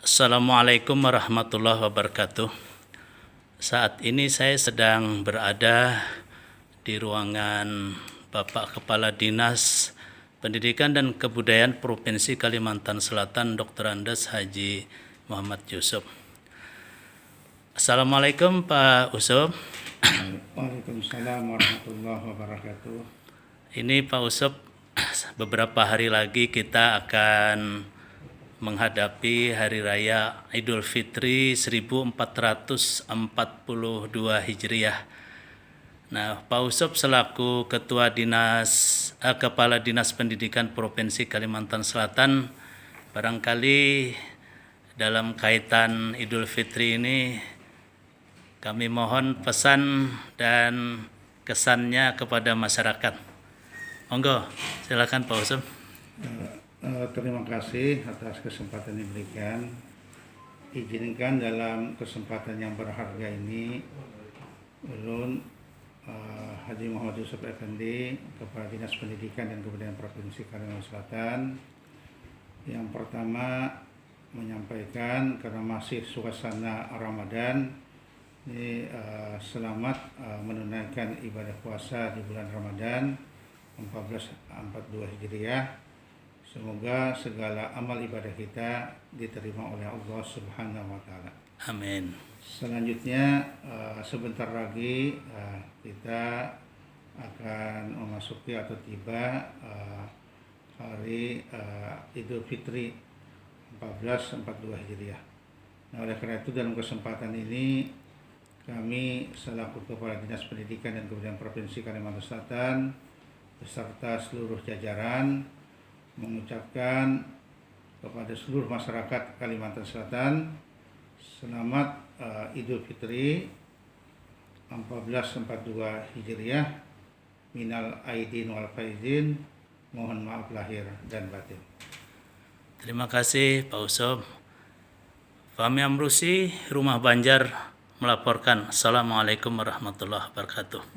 Assalamualaikum warahmatullahi wabarakatuh. Saat ini saya sedang berada di ruangan Bapak Kepala Dinas Pendidikan dan Kebudayaan Provinsi Kalimantan Selatan, Dr. Andes Haji Muhammad Yusuf. Assalamualaikum Pak Usop. Waalaikumsalam warahmatullahi wabarakatuh. Ini Pak Usop, beberapa hari lagi kita akan menghadapi Hari Raya Idul Fitri 1442 Hijriah. Nah, Pak Usop selaku Kepala Dinas Pendidikan Provinsi Kalimantan Selatan, barangkali dalam kaitan Idul Fitri ini kami mohon pesan dan kesannya kepada masyarakat. Monggo, silakan Pak Usop. Terima kasih atas kesempatan yang diberikan. Izinkan dalam kesempatan yang berharga ini, Ulun Haji Muhammad Yusuf Effendi, Kepala Dinas Pendidikan dan Kebudayaan Provinsi Kalimantan Selatan, yang pertama menyampaikan karena masih suasana Ramadan, ini selamat menunaikan ibadah puasa di bulan Ramadan 1442 Hijriah. Semoga segala amal ibadah kita diterima oleh Allah Subhanahu wa Ta'ala. Amin. Selanjutnya, sebentar lagi kita akan memasuki atau tiba hari Idul Fitri 1442 Hijriah. Nah, oleh karena itu dalam kesempatan ini kami selaku Kepala Dinas Pendidikan dan Kebudayaan Provinsi Kalimantan Selatan beserta seluruh jajaran mengucapkan kepada seluruh masyarakat Kalimantan Selatan selamat Idul Fitri 1442 Hijriah, minal aidin wal faizin, mohon maaf lahir dan batin. Terima kasih Pak Usop. Fahmi Amrusi, Rumah Banjar melaporkan. Assalamualaikum warahmatullahi wabarakatuh.